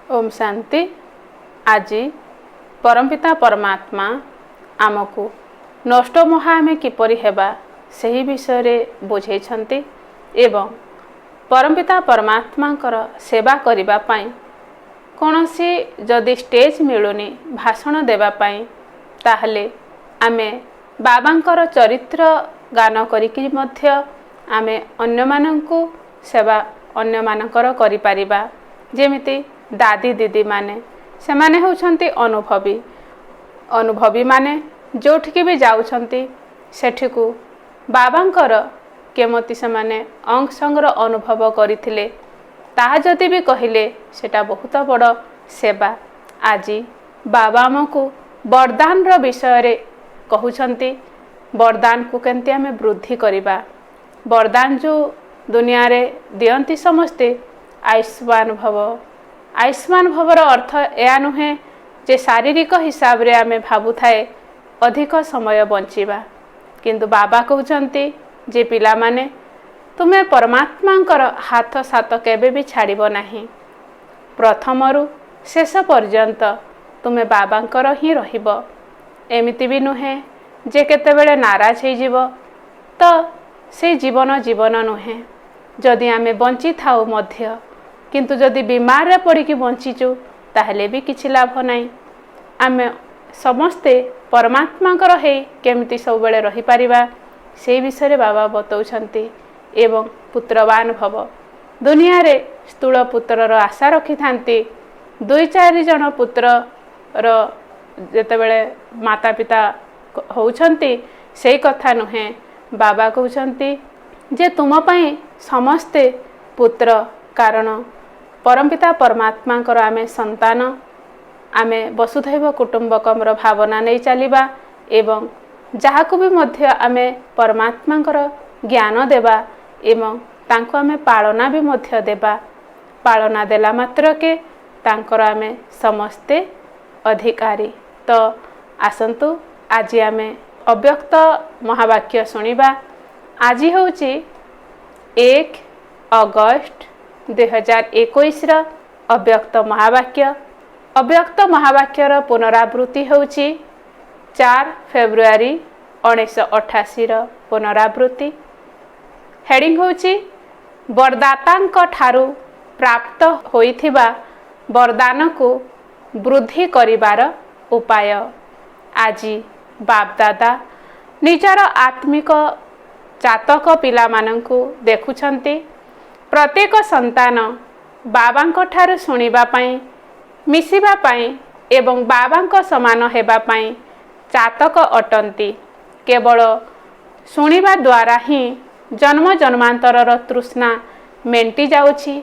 ओम शांति। आज परमपिता परमात्मा आमको नष्ट मोह आमे किपरि हेबा सही विषय बुझाइछन्ति एवं परमपिता परमात्मांकर सेवा करिबा पई कोनोसी जदि स्टेज मिलुनी भाषण देबा पई ताहले आमे बाबांकर चरित्र गान करिकि मध्य आमे अन्य माननकु सेवा अन्य मानकर करि परिबा। जेमिति दादी दीदी माने से माने होउछन्ति अनुभवी माने जोठिके भी जाउछन्ति सेठिकु बाबांकर केमति से माने अंग संग्र अनुभव करिथिले ताहा जदि भी कहिले सेटा बहुत बड़ सेवा। आज बाबा हमकु वरदान रो विषय रे कहउछन्ति वरदान को केनते आमे वृद्धि करिबा। वरदान जो दुनिया रे दियंती समस्ते आयुष्मान भव। आयुष्मान भवर अर्थ या नुहे जे शारीरिक हिसाब रे आमे भाबु थाए अधिक समय बंचिबा, किंतु बाबा कहउछन्ति जे पिला माने तुमे परमात्मांकर हाथ साथ केबे भी छाड़िबो नाही। प्रथमरु शेष पर्यंत तुमे बाबांकर ही रहिबो। एमिति भी नुहे जे केतेबेले नाराज हे जीवो तो से जीवन नुहे। जदि आमे बंची थाउ मध्य किंतु जदि बीमार रे पड़ी कि बंचीचु ताहले भी किछि लाभ नाही। आमे समस्ते परमात्मांकर हे केमिति सब बेले रही परिबा से विषय बाबा बतौछन्ति एवं पुत्रवान भव। दुनिया रे स्थूल पुत्र रो आशा रखि थांती। 2-4 जन पुत्र रो जेतेबेले माता पिता होउछन्ति सेही कथा नुहे। बाबा कहउछन्ति जे तुम पई समस्ते पुत्र, कारण परमपिता परमात्मांकर आमे संतान, आमे वसुधैव कुटुंबकम रो भावना नै चलिबा एवं जाहाकु भी मध्य आमे परमात्मांकर ज्ञान देबा एवं तांको आमे पालना भी मध्य देबा। पालना देला मात्र के तांकर आमे समस्ते अधिकारी। तो आसंतु आज आमे अव्यक्त महावाक्य सुनिबा। आज होउची 1 अगस्त 2021 रो अव्यक्त महावाक्य। अव्यक्त महावाक्य रो पुनरावृत्ति होउची 4 फेब्रुआरी 1988 रो पुनरावृत्ति। हेडिंग होउची वरदातांक ठारू प्राप्त होइथिबा वरदान को वृद्धि करिबार उपाय। आज बाप दादा निजर आत्मिक जातक पिला माननकु देखुछन्ति। प्रत्येक संतान बाबांक ठारू सुनिबा पई, मिसिबा पई एवं बाबांक समान हेबा पई जातक अटंती। केवल सुनिबा द्वारा ही जन्म जन्मांतरर तृष्णा मेंटी जाउछि,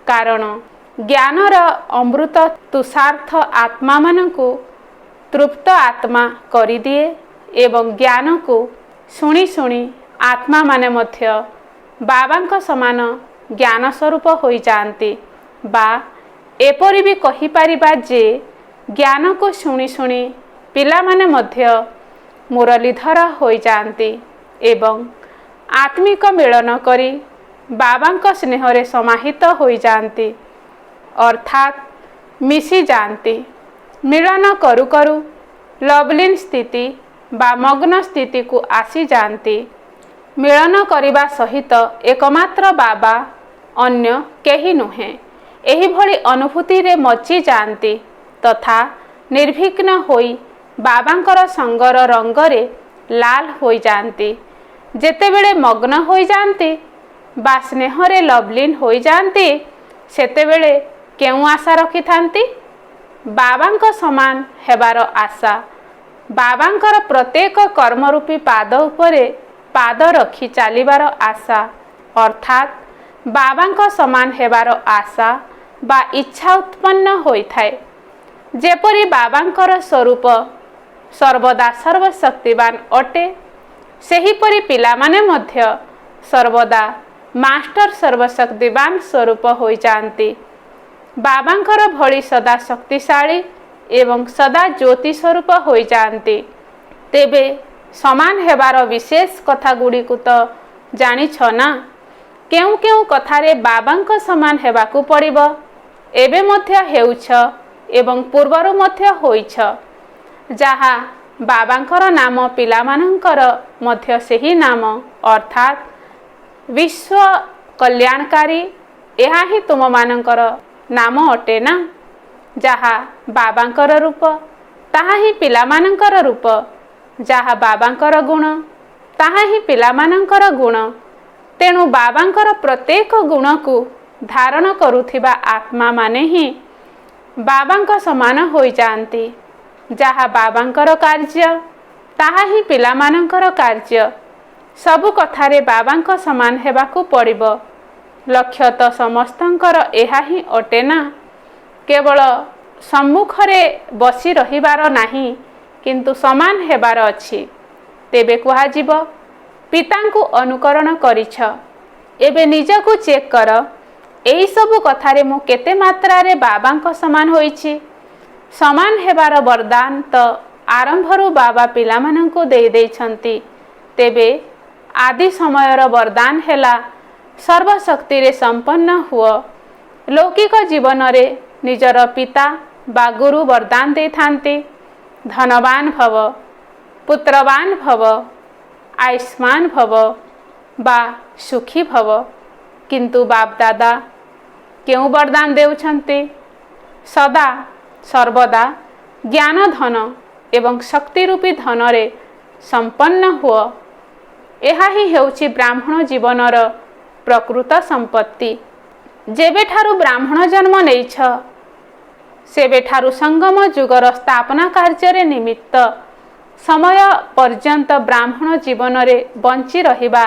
कारण ज्ञानर अमृत तुषार्थ आत्मा माननकु तृप्त आत्मा करि दिए एवं ज्ञान को सुनी सुनी आत्मा माने मध्य बाबांक समान ज्ञान स्वरूप होई जांती। बा एपरि भी कहि परिबा जे ज्ञान को सुनी सुनी पिला माने मध्य मुरलीधर होई जांती एवं आत्मिक मिलन करी बाबांक स्नेह रे समाहित होई जांती, अर्थात मिसी जांती। मिलन करू करू लवलीन स्थिति बा मग्न स्थिति को आसी जांती। मिलन करिबा सहित एकमात्र बाबा, अन्य केही नुहे। एही भली अनुभूति रे मची जांती तथा निर्विघ्न होई बाबांकर संगर रंग रे लाल होई जांती। जेतेबेले मग्न होई जांती बा स्नेह रे लवलीन होई जांती सेतेबेले केउ आशा रखि थांती? बाबांक समान हेबार आशा। बाबांकर प्रत्येक कर्मरूपी पाद उपरे पाद रखि चालिबार आशा, अर्थात बाबांक समान हेबार आशा बा इच्छा उत्पन्न होई थाए। जेपरि बाबांकर स्वरूप सर्वदा सर्वशक्तिवान अटे, सेहीपरि पिला माने मध्य सर्वदा मास्टर सर्वशक्तिवान स्वरूप होई जांती। बाबांकर भली सदा शक्तिशाली एवं सदा ज्योति स्वरूप होई जांती। तेबे समान हेबार विशेष कथा गुडी को तो जानि छ ना। केउ केउ कथारे बाबांक समान हेबाकु पड़िबो ଏବେ ମଧ୍ୟ ହେଉଛ ଏବଂ ପୂର୍ବରୁ ମଧ୍ୟ ହୋଇଛ। ଯାହା ବାବାଙ୍କର ନାମ ପିଲାମାନଙ୍କର ମଧ୍ୟ ସେହି ନାମ ଅର୍ଥାତ୍ ବିଶ୍ୱ କଲ୍ୟାଣକାରୀ। ଏହା ହିଁ ତୁମମାନଙ୍କର ନାମ ଅଟେ ନା। ଯାହା ବାବାଙ୍କର ରୂପ ତାହା ହିଁ ପିଲାମାନଙ୍କର ରୂପ। ଯାହା ବାବାଙ୍କର ଗୁଣ ତାହା ହିଁ ପିଲାମାନଙ୍କର ଗୁଣ। ତେଣୁ ବାବାଙ୍କର ପ୍ରତ୍ୟେକ ଗୁଣକୁ ଧାରଣ କରୁଥିବା ଆତ୍ମାମାନେ ହିଁ ବାବାଙ୍କ ସମାନ ହୋଇଯାଆନ୍ତି। ଯାହା ବାବାଙ୍କର କାର୍ଯ୍ୟ ତାହା ହିଁ ପିଲାମାନଙ୍କର କାର୍ଯ୍ୟ। ସବୁ କଥାରେ ବାବାଙ୍କ ସମାନ ହେବାକୁ ପଡ଼ିବ। ଲକ୍ଷ୍ୟ ତ ସମସ୍ତଙ୍କର ଏହା ହିଁ ଅଟେ ନା। କେବଳ ସମ୍ମୁଖରେ ବସି ରହିବାର ନାହିଁ, କିନ୍ତୁ ସମାନ ହେବାର ଅଛି। ତେବେ କୁହାଯିବ ପିତାଙ୍କୁ ଅନୁକରଣ କରିଛ। ଏବେ ନିଜକୁ ଚେକ୍ କର, ଏହିସବୁ କଥାରେ ମୁଁ କେତେ ମାତ୍ରାରେ ବାବାଙ୍କ ସମାନ ହୋଇଛି। ସମାନ ହେବାର ବରଦାନ ତ ଆରମ୍ଭରୁ ବାବା ପିଲାମାନଙ୍କୁ ଦେଇଛନ୍ତି। ତେବେ ଆଦି ସମୟର ବରଦାନ ହେଲା ସର୍ବଶକ୍ତିରେ ସମ୍ପନ୍ନ ହୁଅ। ଲୌକିକ ଜୀବନରେ ନିଜର ପିତା ବା ଗୁରୁ ବରଦାନ ଦେଇଥାନ୍ତି, ଧନବାନ ଭବ, ପୁତ୍ରବାନ ଭବ, ଆୟୁଷ୍ମାନ ଭବ ବା ସୁଖୀ ଭବ। କିନ୍ତୁ ବାପଦାଦା କେଉଁ ବରଦାନ ଦେଉଛନ୍ତି? ସଦା ସର୍ବଦା ଜ୍ଞାନ ଧନ ଏବଂ ଶକ୍ତି ରୂପୀ ଧନରେ ସମ୍ପନ୍ନ ହୁଅ। ଏହା ହିଁ ହେଉଛି ବ୍ରାହ୍ମଣ ଜୀବନର ପ୍ରକୃତ ସମ୍ପତ୍ତି। ଯେବେଠାରୁ ବ୍ରାହ୍ମଣ ଜନ୍ମ ନେଇଛ ସେବେଠାରୁ ସଙ୍ଗମ ଯୁଗର ସ୍ଥାପନା କାର୍ଯ୍ୟରେ ନିମିତ୍ତ ସମୟ ପର୍ଯ୍ୟନ୍ତ ବ୍ରାହ୍ମଣ ଜୀବନରେ ବଞ୍ଚି ରହିବା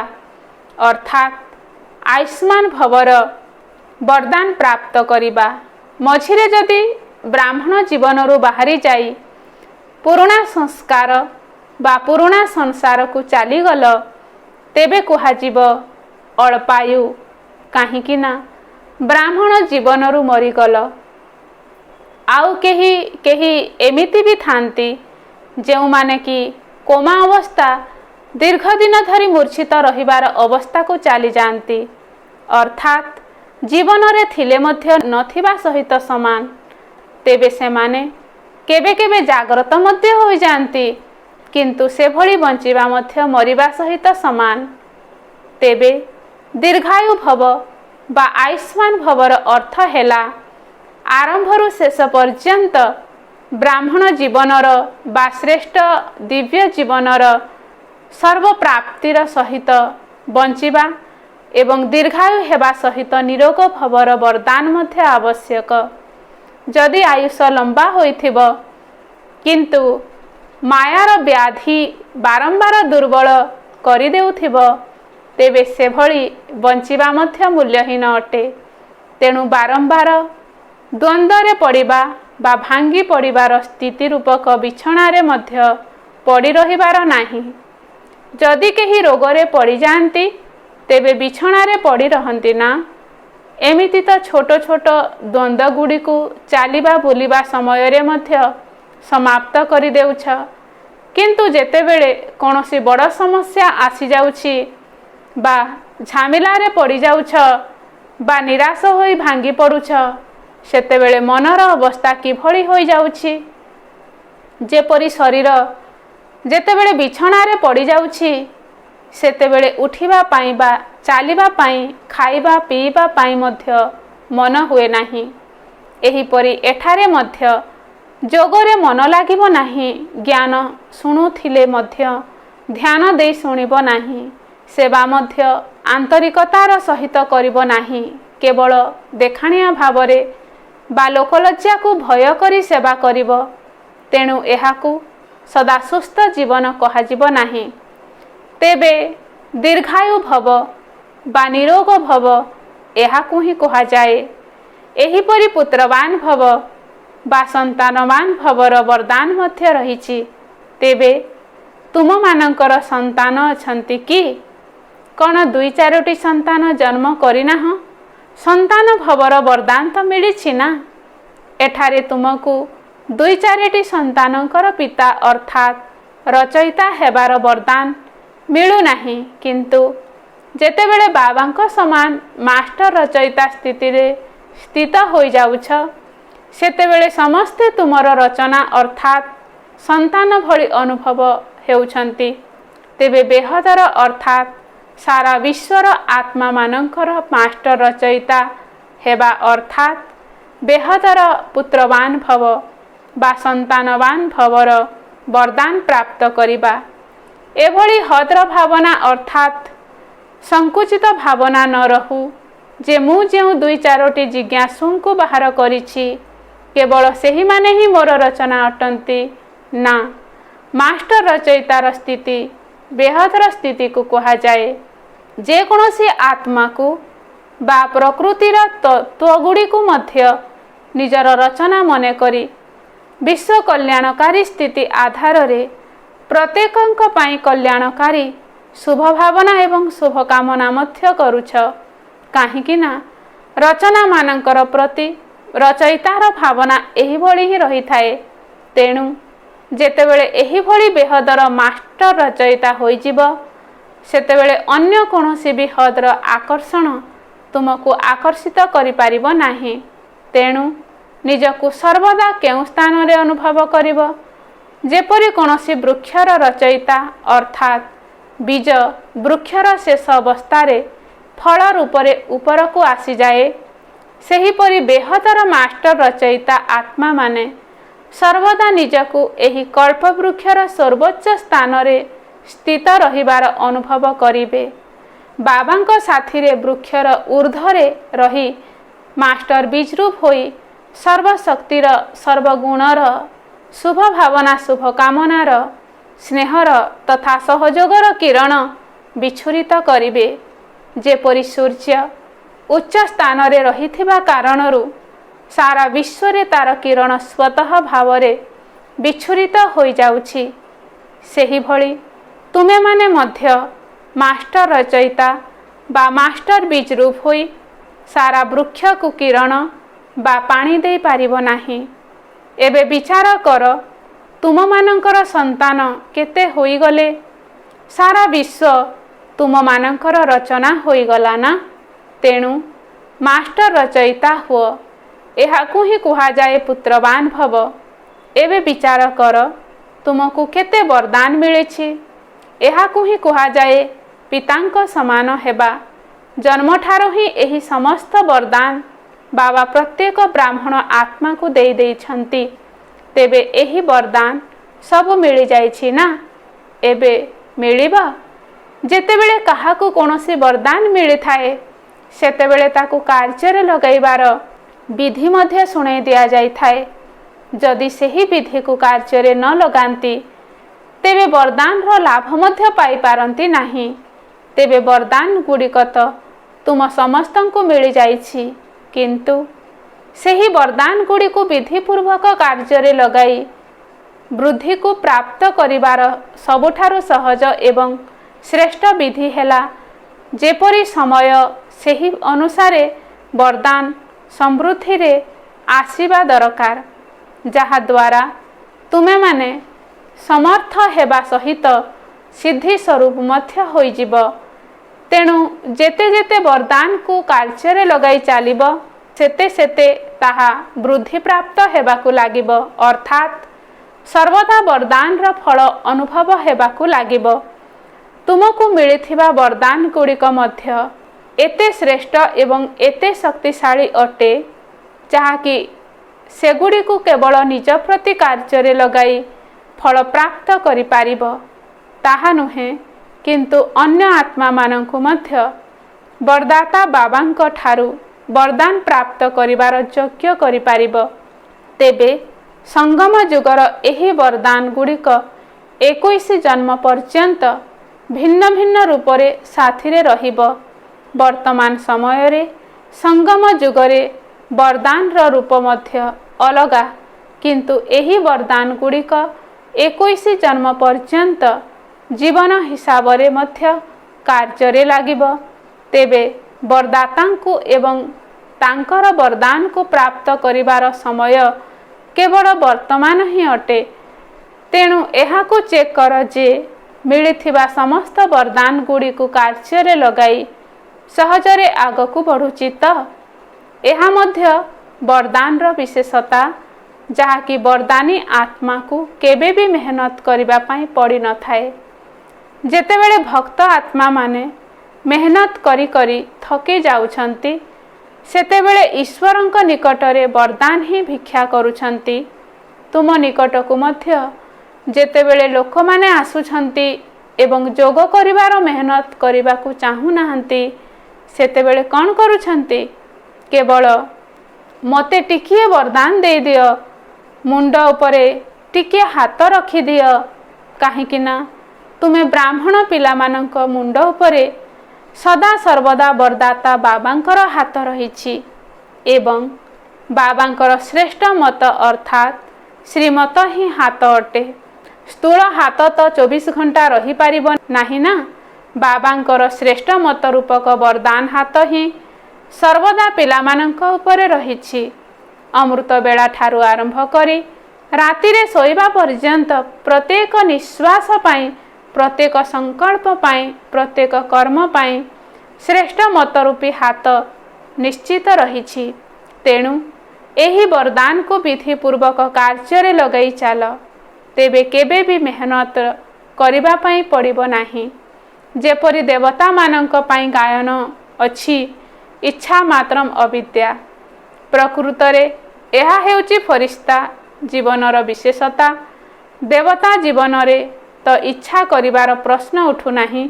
ଅର୍ଥାତ୍ ଆୟୁଷ୍ମାନ ଭବର ବରଦାନ ପ୍ରାପ୍ତ କରିବା। ମଝିରେ ଯଦି ବ୍ରାହ୍ମଣ ଜୀବନରୁ ବାହାରି ଯାଇ ପୁରୁଣା ସଂସ୍କାର ବା ପୁରୁଣା ସଂସାରକୁ ଚାଲିଗଲ, ତେବେ କୁହାଯିବ ଅଳ୍ପାୟୁ, କାହିଁକି ନା ବ୍ରାହ୍ମଣ ଜୀବନରୁ ମରିଗଲ। ଆଉ କେହି କେହି ଏମିତି ବି ଥାନ୍ତି ଯେଉଁମାନେ କି କୋମା ଅବସ୍ଥା, ଦୀର୍ଘ ଦିନ ଧରି ମୂର୍ଚ୍ଛିତ ରହିବାର ଅବସ୍ଥାକୁ ଚାଲିଯାଆନ୍ତି, ଅର୍ଥାତ୍ ଜୀବନରେ ଥିଲେ ମଧ୍ୟ ନଥିବା ସହିତ ସମାନ। ତେବେ ସେମାନେ କେବେ କେବେ ଜାଗ୍ରତ ମଧ୍ୟ ହୋଇଯାଆନ୍ତି, କିନ୍ତୁ ସେଭଳି ବଞ୍ଚିବା ମଧ୍ୟ ମରିବା ସହିତ ସମାନ। ତେବେ ଦୀର୍ଘାୟୁ ଭବ ବା ଆୟୁଷ୍ମାନ ଭବର ଅର୍ଥ ହେଲା ଆରମ୍ଭରୁ ଶେଷ ପର୍ଯ୍ୟନ୍ତ ବ୍ରାହ୍ମଣ ଜୀବନର ବା ଶ୍ରେଷ୍ଠ ଦିବ୍ୟ ଜୀବନର ସର୍ବପ୍ରାପ୍ତିର ସହିତ ବଞ୍ଚିବା ଏବଂ ଦୀର୍ଘାୟୁ ହେବା ସହିତ ନିରୋଗ ଭବର ବରଦାନ ମଧ୍ୟ ଆବଶ୍ୟକ। ଯଦି ଆୟୁଷ ଲମ୍ବା ହୋଇଥିବ କିନ୍ତୁ ମାୟାର ବ୍ୟାଧି ବାରମ୍ବାର ଦୁର୍ବଳ କରିଦେଉଥିବ, ତେବେ ସେଭଳି ବଞ୍ଚିବା ମଧ୍ୟ ମୂଲ୍ୟହୀନ ଅଟେ। ତେଣୁ ବାରମ୍ବାର ଦ୍ୱନ୍ଦ୍ୱରେ ପଡ଼ିବା ବା ଭାଙ୍ଗି ପଡ଼ିବାର ସ୍ଥିତି ରୂପକ ବିଛଣାରେ ମଧ୍ୟ ପଡ଼ି ରହିବାର ନାହିଁ। ଯଦି କେହି ରୋଗରେ ପଡ଼ିଯାଆନ୍ତି ତେବେ ବିଛଣାରେ ପଡ଼ି ରହନ୍ତି ନା। ଏମିତି ତ ଛୋଟ ଛୋଟ ଦ୍ୱନ୍ଦ୍ୱ ଗୁଡ଼ିକୁ ଚାଲିବା ବୁଲିବା ସମୟରେ ମଧ୍ୟ ସମାପ୍ତ କରିଦେଉଛ, କିନ୍ତୁ ଯେତେବେଳେ କୌଣସି ବଡ଼ ସମସ୍ୟା ଆସିଯାଉଛି ବା ଝାମେଲାରେ ପଡ଼ିଯାଉଛ ବା ନିରାଶ ହୋଇ ଭାଙ୍ଗି ପଡ଼ୁଛ, ସେତେବେଳେ ମନର ଅବସ୍ଥା କିଭଳି ହୋଇଯାଉଛି? ଯେପରି ଶରୀର ଯେତେବେଳେ ବିଛଣାରେ ପଡ଼ିଯାଉଛି ସେତେବେଳେ ଉଠିବା ପାଇଁ ବା ଚାଲିବା ପାଇଁ, ଖାଇବା ପିଇବା ପାଇଁ ମଧ୍ୟ ମନ ହୁଏ ନାହିଁ। ଏହିପରି ଏଠାରେ ମଧ୍ୟ ଯୋଗରେ ମନ ଲାଗିବ ନାହିଁ। ଜ୍ଞାନ ଶୁଣୁଥିଲେ ମଧ୍ୟ ଧ୍ୟାନ ଦେଇ ଶୁଣିବ ନାହିଁ। ସେବା ମଧ୍ୟ ଆନ୍ତରିକତାର ସହିତ କରିବ ନାହିଁ। କେବଳ ଦେଖାଣିଆ ଭାବରେ ବା ଲୋକଲଜ୍ଜାକୁ ଭୟ କରି ସେବା କରିବ। ତେଣୁ ଏହାକୁ ସଦା ସୁସ୍ଥ ଜୀବନ କୁହାଯିବ ନାହିଁ। ତେବେ ଦୀର୍ଘାୟୁ ଭବ ବା ନିରୋଗ ଭବ ଏହାକୁ ହିଁ କୁହାଯାଏ। ଏହିପରି ପୁତ୍ରବାନ ଭବ ବା ସନ୍ତାନବାନ ଭବର ବରଦାନ ମଧ୍ୟ ରହିଛି। ତେବେ ତୁମମାନଙ୍କର ସନ୍ତାନ ଅଛନ୍ତି କି? କ'ଣ 2-4ଟି ସନ୍ତାନ ଜନ୍ମ କରିନାହଁ? ସନ୍ତାନ ଭବର ବରଦାନ ତ ମିଳିଛି ନା। ଏଠାରେ ତୁମକୁ 2-4ଟି ସନ୍ତାନଙ୍କର ପିତା ଅର୍ଥାତ୍ ରଚୟିତା ହେବାର ବରଦାନ ମିଳୁନାହିଁ। କିନ୍ତୁ ଯେତେବେଳେ ବାବାଙ୍କ ସମାନ ମାଷ୍ଟର ରଚୟିତା ସ୍ଥିତିରେ ସ୍ଥିତ ହୋଇଯାଉଛ, ସେତେବେଳେ ସମସ୍ତେ ତୁମର ରଚନା ଅର୍ଥାତ୍ ସନ୍ତାନ ଭଳି ଅନୁଭବ ହେଉଛନ୍ତି। ତେବେ ବେହଦର ଅର୍ଥାତ୍ ସାରା ବିଶ୍ୱର ଆତ୍ମାମାନଙ୍କର ମାଷ୍ଟର ରଚୟିତା ହେବା ଅର୍ଥାତ୍ ବେହଦର ପୁତ୍ରବାନ ଭବ ବା ସନ୍ତାନବାନ ଭବର ବରଦାନ ପ୍ରାପ୍ତ କରିବା। ଏଭଳି ହଦ୍ର ଭାବନା ଅର୍ଥାତ୍ ସଂକୁଚିତ ଭାବନା ନ ରହୁ ଯେ ମୁଁ ଯେଉଁ 2-4ଟି ଜିଜ୍ଞାସୁଙ୍କୁ ବାହାର କରିଛି କେବଳ ସେହିମାନେ ହିଁ ମୋର ରଚନା ଅଟନ୍ତି। ନା, ମାଷ୍ଟର ରଚୟିତାର ସ୍ଥିତି ବେହଦର ସ୍ଥିତିକୁ କୁହାଯାଏ। ଯେକୌଣସି ଆତ୍ମାକୁ ବା ପ୍ରକୃତିର ତତ୍ତ୍ୱଗୁଡ଼ିକୁ ମଧ୍ୟ ନିଜର ରଚନା ମନେକରି ବିଶ୍ୱ କଲ୍ୟାଣକାରୀ ସ୍ଥିତି ଆଧାରରେ ପ୍ରତ୍ୟେକଙ୍କ ପାଇଁ କଲ୍ୟାଣକାରୀ ଶୁଭ ଭାବନା ଏବଂ ଶୁଭକାମନା ମଧ୍ୟ କରୁଛ। କାହିଁକି ନା ରଚନାମାନଙ୍କର ପ୍ରତି ରଚୟିତାର ଭାବନା ଏହିଭଳି ହିଁ ରହିଥାଏ। ତେଣୁ ଯେତେବେଳେ ଏହିଭଳି ବେହଦର ମାଷ୍ଟର ରଚୟିତା ହୋଇଯିବ, ସେତେବେଳେ ଅନ୍ୟ କୌଣସି ବି ହଦ୍ର ଆକର୍ଷଣ ତୁମକୁ ଆକର୍ଷିତ କରିପାରିବ ନାହିଁ। ତେଣୁ ନିଜକୁ ସର୍ବଦା କେଉଁ ସ୍ଥାନରେ ଅନୁଭବ କରିବ? ଯେପରି କୌଣସି ବୃକ୍ଷର ରଚୟିତା ଅର୍ଥାତ୍ ବୀଜ ବୃକ୍ଷର ଶେଷ ଅବସ୍ଥାରେ ଫଳ ରୂପରେ ଉପରକୁ ଆସିଯାଏ, ସେହିପରି ବେହଦର ମାଷ୍ଟର ରଚୟିତା ଆତ୍ମାମାନେ ସର୍ବଦା ନିଜକୁ ଏହି କଳ୍ପବୃକ୍ଷର ସର୍ବୋଚ୍ଚ ସ୍ଥାନରେ ସ୍ଥିତ ରହିବାର ଅନୁଭବ କରିବେ। ବାବାଙ୍କ ସାଥିରେ ବୃକ୍ଷର ଊର୍ଦ୍ଧ୍ୱରେ ରହି ମାଷ୍ଟର ବୀଜରୂପ ହୋଇ ସର୍ବଶକ୍ତିର ସର୍ବଗୁଣର ଶୁଭ ଭାବନା ଶୁଭକାମନାର ସ୍ନେହର ତଥା ସହଯୋଗର କିରଣ ବିଚ୍ଛୁରିତ କରିବେ। ଯେପରି ସୂର୍ଯ୍ୟ ଉଚ୍ଚ ସ୍ଥାନରେ ରହିଥିବା କାରଣରୁ ସାରା ବିଶ୍ୱରେ ତାର କିରଣ ସ୍ୱତଃ ଭାବରେ ବିଚ୍ଛୁରିତ ହୋଇଯାଉଛି, ସେହିଭଳି ତୁମେମାନେ ମଧ୍ୟ ମାଷ୍ଟର ରଚୟିତା ବା ମାଷ୍ଟର ବୀଜରୂପ ହୋଇ ସାରା ବୃକ୍ଷକୁ କିରଣ ବା ପାଣି ଦେଇପାରିବ ନାହିଁ। ଏବେ ବିଚାର କର, ତୁମମାନଙ୍କର ସନ୍ତାନ କେତେ ହୋଇଗଲେ? ସାରା ବିଶ୍ୱ ତୁମମାନଙ୍କର ରଚନା ହୋଇଗଲା ନା? ତେଣୁ ମାଷ୍ଟର ରଚୟିତା ହୁଅ। ଏହାକୁ ହିଁ କୁହାଯାଏ ପୁତ୍ରବାନ ଭବ। ଏବେ ବିଚାର କର, ତୁମକୁ କେତେ ବରଦାନ ମିଳିଛି? ଏହାକୁ ହିଁ କୁହାଯାଏ ପିତାଙ୍କ ସମାନ ହେବା। ଜନ୍ମଠାରୁ ହିଁ ଏହି ସମସ୍ତ ବରଦାନ ବାବା ପ୍ରତ୍ୟେକ ବ୍ରାହ୍ମଣ ଆତ୍ମାକୁ ଦେଇଛନ୍ତି। ତେବେ ଏହି ବରଦାନ ସବୁ ମିଳିଯାଇଛି ନା? ଏବେ ମିଳିବ? ଯେତେବେଳେ କାହାକୁ କୌଣସି ବରଦାନ ମିଳିଥାଏ, ସେତେବେଳେ ତାକୁ କାର୍ଯ୍ୟରେ ଲଗାଇବାର ବିଧି ମଧ୍ୟ ଶୁଣାଇ ଦିଆଯାଇଥାଏ। ଯଦି ସେହି ବିଧିକୁ କାର୍ଯ୍ୟରେ ନ ଲଗାନ୍ତି, ତେବେ ବରଦାନର ଲାଭ ମଧ୍ୟ ପାଇପାରନ୍ତି ନାହିଁ। ତେବେ ବରଦାନ ଗୁଡ଼ିକ ତ ତୁମ ସମସ୍ତଙ୍କୁ ମିଳିଯାଇଛି, କିନ୍ତୁ ସେହି ବରଦାନ ଗୁଡ଼ିକୁ ବିଧିପୂର୍ବକ କାର୍ଯ୍ୟରେ ଲଗାଇ ବୃଦ୍ଧିକୁ ପ୍ରାପ୍ତ କରିବାର ସବୁଠାରୁ ସହଜ ଏବଂ ଶ୍ରେଷ୍ଠ ବିଧି ହେଲା ଯେପରି ସମୟ ସେହି ଅନୁସାରେ ବରଦାନ ସମୃଦ୍ଧିରେ ଆସିବା ଦରକାର, ଯାହାଦ୍ୱାରା ତୁମେମାନେ ସମର୍ଥ ହେବା ସହିତ ସିଦ୍ଧି ସ୍ୱରୂପ ମଧ୍ୟ ହୋଇଯିବ। ତେଣୁ ଯେତେ ଯେତେ ବରଦାନକୁ କାର୍ଯ୍ୟରେ ଲଗାଇ ଚାଲିବ, ସେତେ ସେତେ ତାହା ବୃଦ୍ଧିପ୍ରାପ୍ତ ହେବାକୁ ଲାଗିବ, ଅର୍ଥାତ୍ ସର୍ବଦା ବରଦାନର ଫଳ ଅନୁଭବ ହେବାକୁ ଲାଗିବ। ତୁମକୁ ମିଳିଥିବା ବରଦାନ ଗୁଡ଼ିକ ମଧ୍ୟ ଏତେ ଶ୍ରେଷ୍ଠ ଏବଂ ଏତେ ଶକ୍ତିଶାଳୀ ଅଟେ, ଯାହାକି ସେଗୁଡ଼ିକୁ କେବଳ ନିଜ ପ୍ରତି କାର୍ଯ୍ୟରେ ଲଗାଇ ଫଳ ପ୍ରାପ୍ତ କରିପାରିବ ତାହା ନୁହେଁ, କିନ୍ତୁ ଅନ୍ୟ ଆତ୍ମାମାନଙ୍କୁ ମଧ୍ୟ ବରଦାତା ବାବାଙ୍କ ଠାରୁ ବରଦାନ ପ୍ରାପ୍ତ କରିବାର ଯୋଗ୍ୟ କରିପାରିବ। ତେବେ ସଙ୍ଗମ ଯୁଗର ଏହି ବରଦାନ ଗୁଡ଼ିକ 21 ଜନ୍ମ ପର୍ଯ୍ୟନ୍ତ ଭିନ୍ନ ଭିନ୍ନ ରୂପରେ ସାଥିରେ ରହିବ। ବର୍ତ୍ତମାନ ସମୟରେ ସଙ୍ଗମ ଯୁଗରେ ବରଦାନର ରୂପ ମଧ୍ୟ ଅଲଗା, କିନ୍ତୁ ଏହି ବରଦାନ ଗୁଡ଼ିକ 21 ଜନ୍ମ ପର୍ଯ୍ୟନ୍ତ ଜୀବନ ହିସାବରେ ମଧ୍ୟ କାର୍ଯ୍ୟରେ ଲାଗିବ। ତେବେ ବରଦାତାଙ୍କୁ ଏବଂ ତାଙ୍କର ବରଦାନକୁ ପ୍ରାପ୍ତ କରିବାର ସମୟ କେବଳ ବର୍ତ୍ତମାନ ହିଁ ଅଟେ। ତେଣୁ ଏହାକୁ ଚେକ୍ କର ଯେ ମିଳିଥିବା ସମସ୍ତ ବରଦାନ ଗୁଡ଼ିକୁ କାର୍ଯ୍ୟରେ ଲଗାଇ ସହଜରେ ଆଗକୁ ବଢ଼ୁଛି ତ? ଏହା ମଧ୍ୟ ବରଦାନର ବିଶେଷତା, ଯାହାକି ବରଦାନୀ ଆତ୍ମାକୁ କେବେ ବି ମେହନତ କରିବା ପାଇଁ ପଡ଼ିନଥାଏ। ଯେତେବେଳେ ଭକ୍ତ ଆତ୍ମାମାନେ ମେହନତ କରି କରି ଥକି ଯାଉଛନ୍ତି, ସେତେବେଳେ ଈଶ୍ୱରଙ୍କ ନିକଟରେ ବରଦାନ ହିଁ ଭିକ୍ଷା କରୁଛନ୍ତି। ତୁମ ନିକଟକୁ ମଧ୍ୟ ଯେତେବେଳେ ଲୋକମାନେ ଆସୁଛନ୍ତି ଏବଂ ଯୋଗ କରିବାର ମେହନତ କରିବାକୁ ଚାହୁଁନାହାନ୍ତି, ସେତେବେଳେ କ'ଣ କରୁଛନ୍ତି? କେବଳ ମୋତେ ଟିକିଏ ବରଦାନ ଦେଇଦିଅ, ମୁଣ୍ଡ ଉପରେ ଟିକିଏ ହାତ ରଖିଦିଅ, କାହିଁକି ନା ତୁମେ ବ୍ରାହ୍ମଣ ପିଲାମାନଙ୍କ ମୁଣ୍ଡ ଉପରେ ସଦା ସର୍ବଦା ବରଦାତା ବାବାଙ୍କର ହାତ ରହିଛି ଏବଂ ବାବାଙ୍କର ଶ୍ରେଷ୍ଠ ମତ ଅର୍ଥାତ୍ ଶ୍ରୀମତ ହିଁ ହାତ ଅଟେ। ସ୍ଥୂଳ ହାତ ତ 24 ଘଣ୍ଟା ରହିପାରିବ ନାହିଁ ନା। ବାବାଙ୍କର ଶ୍ରେଷ୍ଠ ମତ ରୂପକ ବରଦାନ ହାତ ହିଁ ସର୍ବଦା ପିଲାମାନଙ୍କ ଉପରେ ରହିଛି। ଅମୃତ ବେଳା ଠାରୁ ଆରମ୍ଭ କରି ରାତିରେ ଶୋଇବା ପର୍ଯ୍ୟନ୍ତ ପ୍ରତ୍ୟେକ ନିଶ୍ୱାସ ପାଇଁ, ପ୍ରତ୍ୟେକ ସଂକଳ୍ପ ପାଇଁ, ପ୍ରତ୍ୟେକ କର୍ମ ପାଇଁ ଶ୍ରେଷ୍ଠ ମତରୂପୀ ହାତ ନିଶ୍ଚିତ ରହିଛି। ତେଣୁ ଏହି ବରଦାନକୁ ବିଧିପୂର୍ବକ କାର୍ଯ୍ୟରେ ଲଗାଇ ଚାଲ, ତେବେ କେବେ ବି ମେହନତ କରିବା ପାଇଁ ପଡ଼ିବ ନାହିଁ। ଯେପରି ଦେବତାମାନଙ୍କ ପାଇଁ ଗାୟନ ଅଛି, ଇଚ୍ଛା ମାତ୍ରମ୍ ଅବିଦ୍ୟା। ପ୍ରକୃତରେ ଏହା ହେଉଛି ଫରିସ୍ତା ଜୀବନର ବିଶେଷତା। ଦେବତା ଜୀବନରେ ତ ଇଚ୍ଛା କରିବାର ପ୍ରଶ୍ନ ଉଠୁନାହିଁ।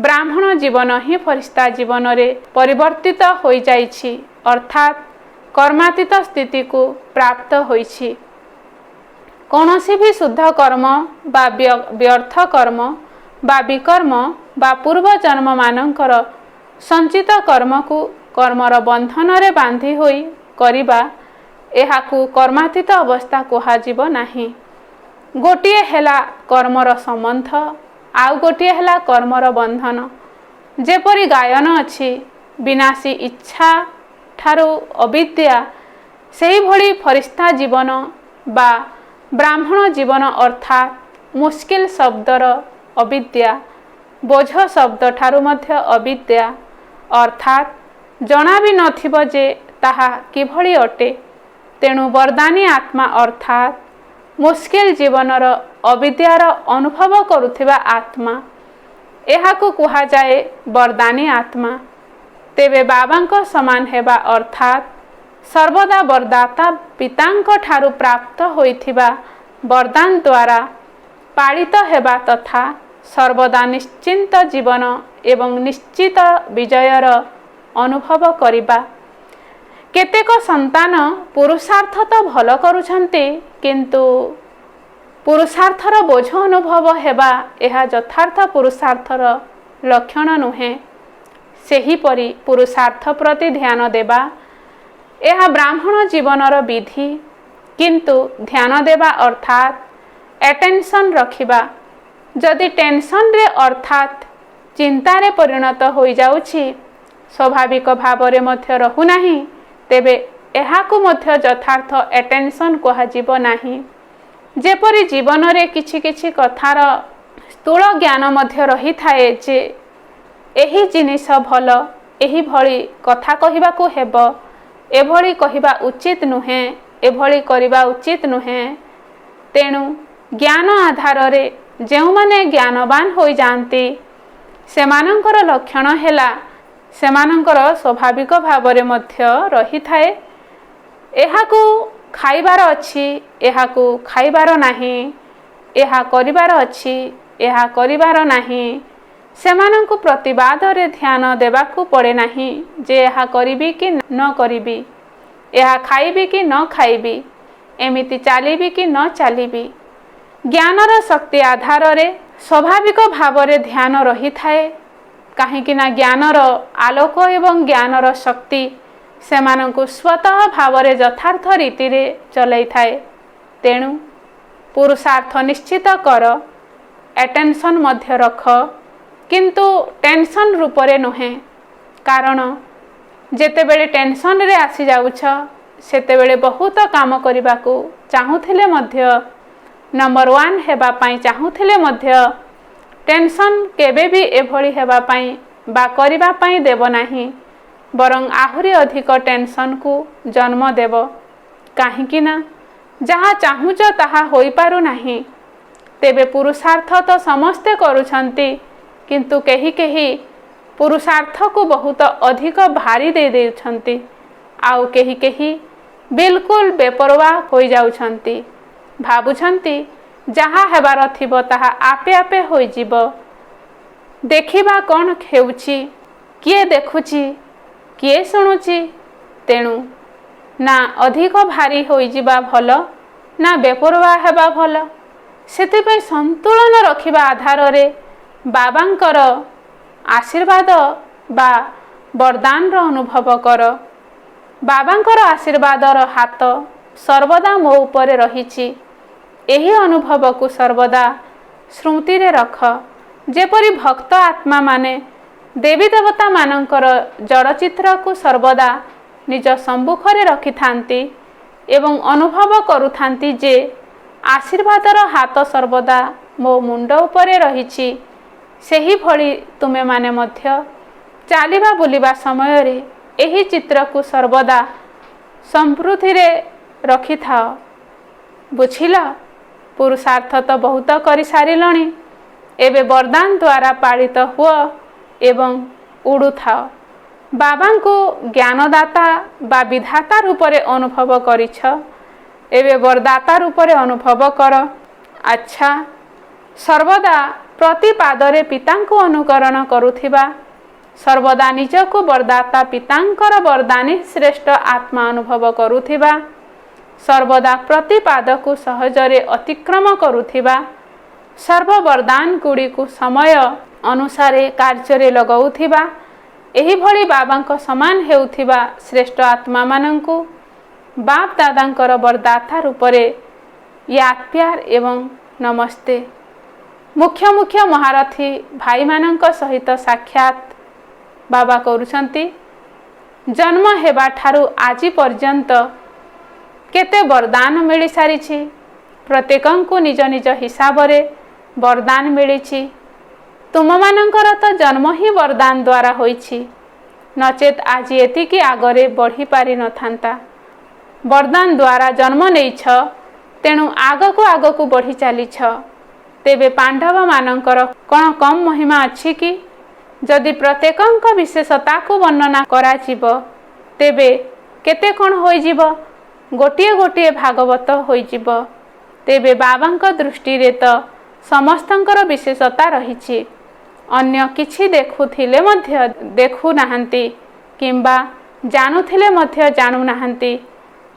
ବ୍ରାହ୍ମଣ ଜୀବନ ହିଁ ଫରିସ୍ତା ଜୀବନରେ ପରିବର୍ତ୍ତିତ ହୋଇଯାଇଛି, ଅର୍ଥାତ୍ କର୍ମାତୀତ ସ୍ଥିତିକୁ ପ୍ରାପ୍ତ ହୋଇଛି। କୌଣସି ବି ଶୁଦ୍ଧ କର୍ମ ବା ବ୍ୟର୍ଥ କର୍ମ ବା ବିକର୍ମ ବା ପୂର୍ବଜନ୍ମମାନଙ୍କର ସଞ୍ଚିତ କର୍ମକୁ କର୍ମର ବନ୍ଧନରେ ବାନ୍ଧି ହୋଇ କରିବା, ଏହାକୁ କର୍ମାତୀତ ଅବସ୍ଥା କୁହାଯିବ ନାହିଁ। ଗୋଟିଏ ହେଲା କର୍ମର ସମ୍ବନ୍ଧ, ଆଉ ଗୋଟିଏ ହେଲା କର୍ମର ବନ୍ଧନ। ଯେପରି ଗାୟନ ଅଛି, ବିନାଶୀ ଇଚ୍ଛା ଠାରୁ ଅବିଦ୍ୟା, ସେହିଭଳି ଫରିସ୍ତା ଜୀବନ ବା ବ୍ରାହ୍ମଣ ଜୀବନ ଅର୍ଥାତ୍ ମୁସ୍କିଲ ଶବ୍ଦର ଅବିଦ୍ୟା, ବୋଝ ଶବ୍ଦ ଠାରୁ ମଧ୍ୟ ଅବିଦ୍ୟା, ଅର୍ଥାତ୍ ଜଣା ବି ନଥିବ ଯେ ତାହା କିଭଳି ଅଟେ। ତେଣୁ ବରଦାନୀ ଆତ୍ମା ଅର୍ଥାତ୍ ମୁସ୍କିଲ ଜୀବନର ଅବିଦ୍ୟାର ଅନୁଭବ କରୁଥିବା ଆତ୍ମା, ଏହାକୁ କୁହାଯାଏ ବରଦାନୀ ଆତ୍ମା। ତେବେ ବାବାଙ୍କ ସମାନ ହେବା ଅର୍ଥାତ୍ ସର୍ବଦା ବରଦାତା ପିତାଙ୍କ ଠାରୁ ପ୍ରାପ୍ତ ହୋଇଥିବା ବରଦାନ ଦ୍ୱାରା ପାଳିତ ହେବା ତଥା ସର୍ବଦା ନିଶ୍ଚିନ୍ତ ଜୀବନ ଏବଂ ନିଶ୍ଚିତ ବିଜୟର ଅନୁଭବ କରିବା। କେତେକ ସନ୍ତାନ ପୁରୁଷାର୍ଥ ତ ଭଲ କରୁଛନ୍ତି, କିନ୍ତୁ ପୁରୁଷାର୍ଥର ବୋଝ ଅନୁଭବ ହେବା ଏହା ଯଥାର୍ଥ ପୁରୁଷାର୍ଥର ଲକ୍ଷଣ ନୁହେଁ। ସେହିପରି ପୁରୁଷାର୍ଥ ପ୍ରତି ଧ୍ୟାନ ଦେବା, ଏହା ବ୍ରାହ୍ମଣ ଜୀବନର ବିଧି। କିନ୍ତୁ ଧ୍ୟାନ ଦେବା ଅର୍ଥାତ୍ ଆଟେନସନ୍ ରଖିବା। ଯଦି ଟେନସନରେ ଅର୍ଥାତ୍ ଚିନ୍ତାରେ ପରିଣତ ହୋଇଯାଉଛି, ସ୍ୱାଭାବିକ ଭାବରେ ମଧ୍ୟ ରହୁନାହିଁ, ତେବେ ଏହାକୁ ମଧ୍ୟ ଯଥାର୍ଥ ଆଟେନସନ୍ କୁହାଯିବ ନାହିଁ। ଯେପରି ଜୀବନରେ କିଛି କିଛି କଥାର ସ୍ଥୂଳ ଜ୍ଞାନ ମଧ୍ୟ ରହିଥାଏ ଯେ ଏହି ଜିନିଷ ଭଲ, ଏହିଭଳି କଥା କହିବାକୁ ହେବ, ଏଭଳି କହିବା ଉଚିତ ନୁହେଁ, ଏଭଳି କରିବା ଉଚିତ ନୁହେଁ। ତେଣୁ ଜ୍ଞାନ ଆଧାରରେ ଯେଉଁମାନେ ଜ୍ଞାନବାନ ହୋଇଯାଆନ୍ତି, ସେମାନଙ୍କର ଲକ୍ଷଣ ହେଲା ସେମାନଙ୍କର ସ୍ୱାଭାବିକ ଭାବରେ ମଧ୍ୟ ରହିଥାଏ ଏହାକୁ ଖାଇବାର ଅଛି, ଏହାକୁ ଖାଇବାର ନାହିଁ, ଏହା କରିବାର ଅଛି, ଏହା କରିବାର ନାହିଁ। ସେମାନଙ୍କୁ ପ୍ରତିବାଦରେ ଧ୍ୟାନ ଦେବାକୁ ପଡ଼େ ନାହିଁ ଯେ ଏହା କରିବି କି ନ କରିବି, ଏହା ଖାଇବି କି ନ ଖାଇବି, ଏମିତି ଚାଲିବି କି ନ ଚାଲିବି। ଜ୍ଞାନର ଶକ୍ତି ଆଧାରରେ ସ୍ୱାଭାବିକ ଭାବରେ ଧ୍ୟାନ ରହିଥାଏ, କାହିଁକି ନା ଜ୍ଞାନର ଆଲୋକ ଏବଂ ଜ୍ଞାନର ଶକ୍ତି ସେମାନଙ୍କୁ ସ୍ୱତଃ ଭାବରେ ଯଥାର୍ଥ ରୀତିରେ ଚଲାଇଥାଏ। ତେଣୁ ପୁରୁଷାର୍ଥ ନିଶ୍ଚିତ କର, ଆଟେନସନ୍ ମଧ୍ୟ ରଖ, କିନ୍ତୁ ଟେନସନ୍ ରୂପରେ ନୁହେଁ। କାରଣ ଯେତେବେଳେ ଟେନସନରେ ଆସିଯାଉଛ, ସେତେବେଳେ ବହୁତ କାମ କରିବାକୁ ଚାହୁଁଥିଲେ ମଧ୍ୟ, ନମ୍ବର 1 ହେବା ପାଇଁ ଚାହୁଁଥିଲେ ମଧ୍ୟ, ଟେନସନ୍ କେବେ ବି ଏଭଳି ହେବା ପାଇଁ ବା କରିବା ପାଇଁ ଦେବ ନାହିଁ। ବରଂ ଆହୁରି ଅଧିକ ଟେନସନକୁ ଜନ୍ମ ଦେବ। କାହିଁକି ନା ଯାହା ଚାହୁଁଛ ତାହା ହୋଇପାରୁନାହିଁ। ତେବେ ପୁରୁଷାର୍ଥ ତ ସମସ୍ତେ କରୁଛନ୍ତି, କିନ୍ତୁ କେହି କେହି ପୁରୁଷାର୍ଥକୁ ବହୁତ ଅଧିକ ଭାରି ଦେଇଦେଉଛନ୍ତି, ଆଉ କେହି କେହି ବିଲକୁଲ ବେପରୱା ହୋଇଯାଉଛନ୍ତି। ଭାବୁଛନ୍ତି ଯାହା ହେବାର ଥିବ ତାହା ଆପେ ଆପେ ହୋଇଯିବ। ଦେଖିବା କ'ଣ ହେଉଛି, କିଏ ଦେଖୁଛି, କିଏ ଶୁଣୁଛି। ତେଣୁ ନା ଅଧିକ ଭାରି ହୋଇଯିବା ଭଲ, ନା ବେପରୱା ହେବା ଭଲ। ସେଥିପାଇଁ ସନ୍ତୁଳନ ରଖିବା ଆଧାରରେ ବାବାଙ୍କର ଆଶୀର୍ବାଦ ବା ବରଦାନର ଅନୁଭବ କର। ବାବାଙ୍କର ଆଶୀର୍ବାଦର ହାତ ସର୍ବଦା ମୋ ଉପରେ ରହିଛି। ଏହି ଅନୁଭବକୁ ସର୍ବଦା ସ୍ମୃତିରେ ରଖ। ଯେପରି ଭକ୍ତ ଆତ୍ମାମାନେ ଦେବୀ ଦେବତାମାନଙ୍କର ଜଡ଼ଚିତ୍ରକୁ ସର୍ବଦା ନିଜ ସମ୍ମୁଖରେ ରଖିଥାନ୍ତି ଏବଂ ଅନୁଭବ କରୁଥାନ୍ତି ଯେ ଆଶୀର୍ବାଦର ହାତ ସର୍ବଦା ମୋ ମୁଣ୍ଡ ଉପରେ ରହିଛି, ସେହିଭଳି ତୁମେମାନେ ମଧ୍ୟ ଚାଲିବା ବୁଲିବା ସମୟରେ ଏହି ଚିତ୍ରକୁ ସର୍ବଦା ସମୃଦ୍ଧିରେ ରଖିଥାଅ। ବୁଝିଲ? ପୁରୁଷାର୍ଥ ତ ବହୁତ କରିସାରିଲଣି, ଏବେ ବରଦାନ ଦ୍ୱାରା ପାଳିତ ହୁଅ ଏବଂ ଉଡ଼ୁଥାଅ। ବାବାଙ୍କୁ ଜ୍ଞାନଦାତା ବା ବିଧାତା ରୂପରେ ଅନୁଭବ କରିଛ, ଏବେ ବରଦାତା ରୂପରେ ଅନୁଭବ କର। ଆଚ୍ଛା, ସର୍ବଦା ପ୍ରତି ପାଦରେ ପିତାଙ୍କୁ ଅନୁକରଣ କରୁଥିବା, ସର୍ବଦା ନିଜକୁ ବରଦାତା ପିତାଙ୍କର ବରଦାନୀ ଶ୍ରେଷ୍ଠ ଆତ୍ମା ଅନୁଭବ କରୁଥିବା, ସର୍ବଦା ପ୍ରତି ପାଦକୁ ସହଜରେ ଅତିକ୍ରମ କରୁଥିବା, ସର୍ବ ବରଦାନ ଗୁଡ଼ିକୁ ସମୟ ଅନୁସାରେ କାର୍ଯ୍ୟରେ ଲଗାଉଥିବା, ଏହିଭଳି ବାବାଙ୍କ ସମାନ ହେଉଥିବା ଶ୍ରେଷ୍ଠ ଆତ୍ମାମାନଙ୍କୁ ବାପ ଦାଦାଙ୍କର ବରଦାତା ରୂପରେ ୟାଦ୍ ପ୍ୟାର ଏବଂ ନମସ୍ତେ। ମୁଖ୍ୟ ମୁଖ୍ୟ ମହାରଥୀ ଭାଇମାନଙ୍କ ସହିତ ସାକ୍ଷାତ ବାବା କରୁଛନ୍ତି। ଜନ୍ମ ହେବାଠାରୁ ଆଜି ପର୍ଯ୍ୟନ୍ତ କେତେ ବରଦାନ ମିଳିସାରିଛି। ପ୍ରତ୍ୟେକଙ୍କୁ ନିଜ ନିଜ ହିସାବରେ ବରଦାନ ମିଳିଛି। ତୁମମାନଙ୍କର ତ ଜନ୍ମ ହିଁ ବରଦାନ ଦ୍ୱାରା ହୋଇଛି, ନଚେତ୍ ଆଜି ଏତିକି ଆଗରେ ବଢ଼ିପାରିନଥାନ୍ତା। ବରଦାନ ଦ୍ୱାରା ଜନ୍ମ ନେଇଛ, ତେଣୁ ଆଗକୁ ଆଗକୁ ବଢ଼ି ଚାଲିଛ। ତେବେ ପାଣ୍ଡବମାନଙ୍କର କ'ଣ କମ୍ ମହିମା ଅଛି କି? ଯଦି ପ୍ରତ୍ୟେକଙ୍କ ବିଶେଷତାକୁ ବର୍ଣ୍ଣନା କରାଯିବ, ତେବେ କେତେ କ'ଣ ହୋଇଯିବ, ଗୋଟିଏ ଗୋଟିଏ ଭାଗବତ ହୋଇଯିବ। ତେବେ ବାବାଙ୍କ ଦୃଷ୍ଟିରେ ତ ସମସ୍ତଙ୍କର ବିଶେଷତା ରହିଛି। ଅନ୍ୟ କିଛି ଦେଖୁଥିଲେ ମଧ୍ୟ ଦେଖୁନାହାନ୍ତି କିମ୍ବା ଜାଣୁଥିଲେ ମଧ୍ୟ ଜାଣୁନାହାନ୍ତି।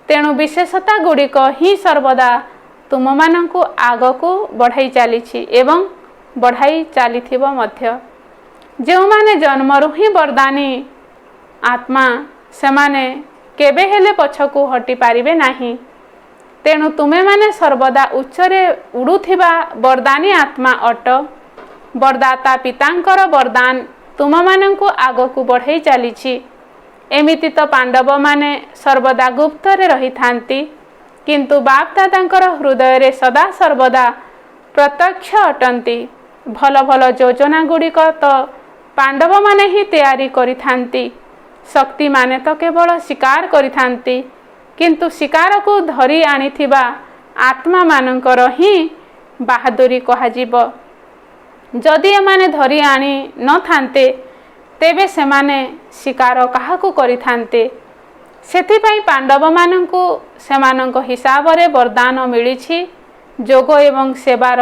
ତେଣୁ ବିଶେଷତା ଗୁଡ଼ିକ ହିଁ ସର୍ବଦା ତୁମମାନଙ୍କୁ ଆଗକୁ ବଢ଼ାଇ ଚାଲିଛି ଏବଂ ବଢ଼ାଇ ଚାଲିଥିବ ମଧ୍ୟ। ଯେଉଁମାନେ ଜନ୍ମରୁ ହିଁ ବରଦାନୀ ଆତ୍ମା, ସେମାନେ କେବେ ହେଲେ ପଛକୁ ହଟି ପାରିବେ ନାହିଁ। ତେଣୁ ତୁମେମାନେ ସର୍ବଦା ଉଚ୍ଚରେ ଉଡ଼ୁଥିବା ବରଦାନୀ ଆତ୍ମା ଅଟ। ବରଦାତା ପିତାଙ୍କର ବରଦାନ ତୁମମାନଙ୍କୁ ଆଗକୁ ବଢ଼ାଇ ଚାଲିଛି। ଏମିତି ତ ପାଣ୍ଡବମାନେ ସର୍ବଦା ଗୁପ୍ତରେ ରହିଥାନ୍ତି, କିନ୍ତୁ ବାପ ଦାଦାଙ୍କର ହୃଦୟରେ ସଦା ସର୍ବଦା ପ୍ରତ୍ୟକ୍ଷ ଅଟନ୍ତି। ଭଲ ଭଲ ଯୋଜନା ଗୁଡ଼ିକ ତ ପାଣ୍ଡବମାନେ ହିଁ ତିଆରି କରିଥାନ୍ତି। ଶକ୍ତିମାନେ ତ କେବଳ ଶିକାର କରିଥାନ୍ତି, କିନ୍ତୁ ଶିକାରକୁ ଧରି ଆଣିଥିବା ଆତ୍ମାମାନଙ୍କର ହିଁ ବାହାଦୁରୀ କୁହାଯିବ। ଯଦି ଏମାନେ ଧରି ଆଣି ନଥାନ୍ତେ, ତେବେ ସେମାନେ ଶିକାର କାହାକୁ କରିଥାନ୍ତେ? ସେଥିପାଇଁ ପାଣ୍ଡବମାନଙ୍କୁ ସେମାନଙ୍କ ହିସାବରେ ବରଦାନ ମିଳିଛି। ଯୋଗ ଏବଂ ସେବାର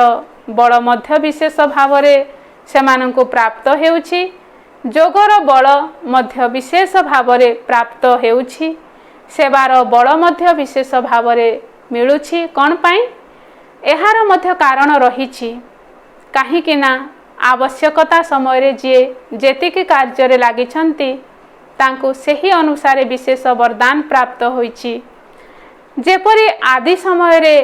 ବଳ ମଧ୍ୟ ବିଶେଷ ଭାବରେ ସେମାନଙ୍କୁ ପ୍ରାପ୍ତ ହେଉଛି। ଯୋଗର ବଳ ମଧ୍ୟ ବିଶେଷ ଭାବରେ ପ୍ରାପ୍ତ ହେଉଛି। ସେବାର ବଳ ମଧ୍ୟ ବିଶେଷ ଭାବରେ ମିଳୁଛି। କ'ଣ ପାଇଁ? ଏହାର ମଧ୍ୟ କାରଣ ରହିଛି। କାହିଁକି ନା ଆବଶ୍ୟକତା ସମୟରେ ଯିଏ ଯେତିକି କାର୍ଯ୍ୟରେ ଲାଗିଛନ୍ତି, ତାଙ୍କୁ ସେହି ଅନୁସାରେ ବିଶେଷ ବରଦାନ ପ୍ରାପ୍ତ ହୋଇଛି। ଯେପରି ଆଦି ସମୟରେ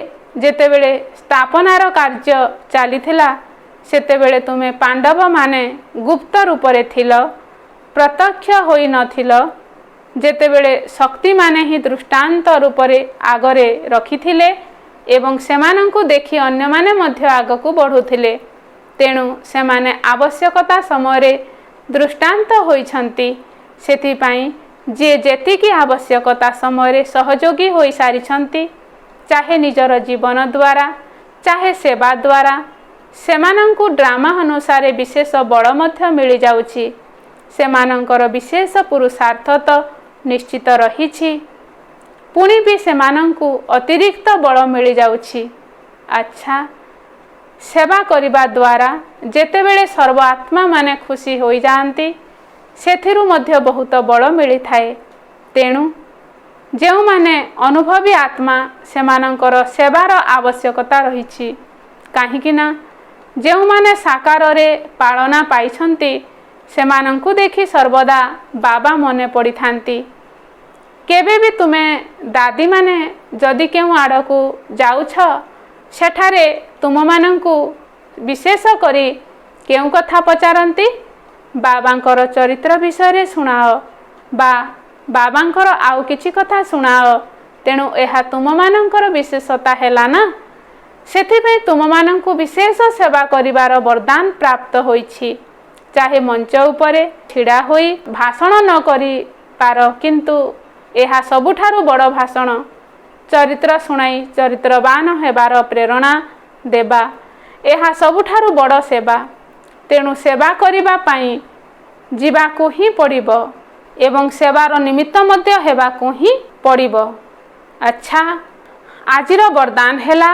ଯେତେବେଳେ ସ୍ଥାପନାର କାର୍ଯ୍ୟ ଚାଲିଥିଲା, ସେତେବେଳେ ତୁମେ ପାଣ୍ଡବମାନେ ଗୁପ୍ତ ରୂପରେ ଥିଲ, ପ୍ରତ୍ୟକ୍ଷ ହୋଇନଥିଲ। ଯେତେବେଳେ ଶକ୍ତିମାନେ ହିଁ ଦୃଷ୍ଟାନ୍ତ ରୂପରେ ଆଗରେ ରଖିଥିଲେ ଏବଂ ସେମାନଙ୍କୁ ଦେଖି ଅନ୍ୟମାନେ ମଧ୍ୟ ଆଗକୁ ବଢ଼ୁଥିଲେ। ତେଣୁ ସେମାନେ ଆବଶ୍ୟକତା ସମୟରେ ଦୃଷ୍ଟାନ୍ତ ହୋଇଛନ୍ତି। ସେଥିପାଇଁ जे जेतिकी आवश्यकता समय सहयोगी हो सारी, चाहे निजर जीवन द्वारा चाहे सेवा द्वारा, सेमानंकु ड्रामा अनुसार विशेष बल मध्य मिल जाउछि। सेमानंकर विशेष पुरुषार्थता निश्चित रही, पुणी भी सेमानंकु अतिरिक्त बल मिल जाउछि। अच्छा, सेवा करिबा द्वारा जेतेबेले सर्व आत्मा माने खुशी हो जाती, सेथिरु मध्य बहुत बल मिली थाए। तेणु जेउ माने अनुभवी आत्मा सेमानंकर सेवार आवश्यकता रही, काहीकि ना जेउ माने साकार रे पालना पाइछंती सेमानंकु देखि सर्वदा बाबा मने पड़ी थांती। केबे भी तुमे दादी माने जदि केउ आड़कू जाउछ, सेठारे तुम मानंकु विशेष करी केउ कथा पचारंती, बाबांकर चरित्र विषय शुणाओ बा बाबांकर आउ किछि कथा शुणाओ। तेणु एहा तुम मानंकर विशेषता हैला ना, सेथिपे तुम मानंकु विशेष सेवा करिवार वरदान प्राप्त होइछि। चाहे मंच उपरे छिड़ा होई भाषण न करी पार, किंतु एहा सबुठारु बड़ भाषण। चरित्र शुणाई चरित्रवान हेबार प्रेरणा देबा एहा सबुठारु बड़ सेवा। तेणु सेवा करिबा पाई जीवाकु ही पड़िबो एवं सेवार निमित्त मध्य हेबाकु ही पड़िबो। अच्छा, आजिर वरदान हेला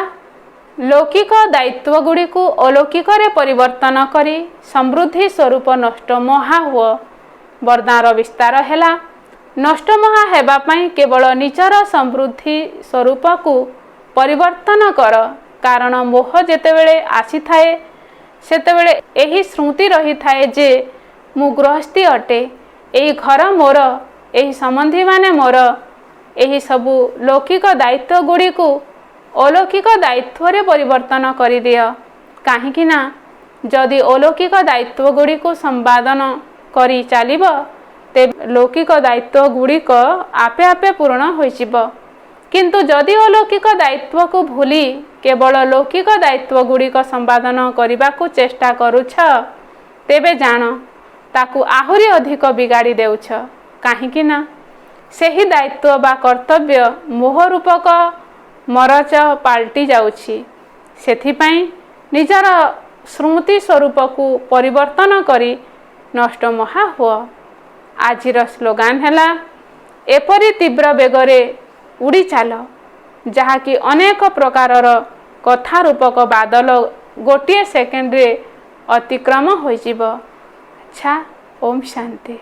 लौकिक दायित्व गुड़ी को अलौकिक रे परिवर्तन करी समृद्धि स्वरूप नष्ट महा हुआ। वरदान विस्तार हेला नष्ट महा हेबा पाई केवल निजर समृद्धि स्वरूप को परिवर्तन कर, कारण मोह जेतेबेले आसी थाए सेतेबेले एही स्मृति रही थाए जे मु गृहस्थी अटे, एही घर मोर, एही संबंधी माने मोर। एही सबु लौकिक दायित्व गुड़ी को अलौकिक दायित्व रे परिवर्तन करि दिय, काहीकि ना जदि अलौकिक दायित्व गुड़ी को संपादन करी चलिब ते लौकिक दायित्व गुड़िक आपे आपे पूर्ण होइजिब। किंतु जदि अलौकिक दायित्व को भूली केवल लौकिक दायित्व गुड़िक संपादन करने को चेष्टा करुछ, तेबे जान ताकू आहुरी अधिक बिगाड़ी देउछ। काहीकि ना सेही दायित्व बा कर्तव्य मोह रूपक मरच पाल्टी जाउछि। सेथिपाई निजर स्मृति स्वरूप को परिवर्तन करी नष्ट महा हुआ। आजिर स्लोगान हैला एपरी तीव्र बेगरे उड़ी चाल, जहाँकि अनेक प्रकारर कथा रूपक बादल गोटे सेकेंड रे अतिक्रम होइजिब। अच्छा, ओम शांति।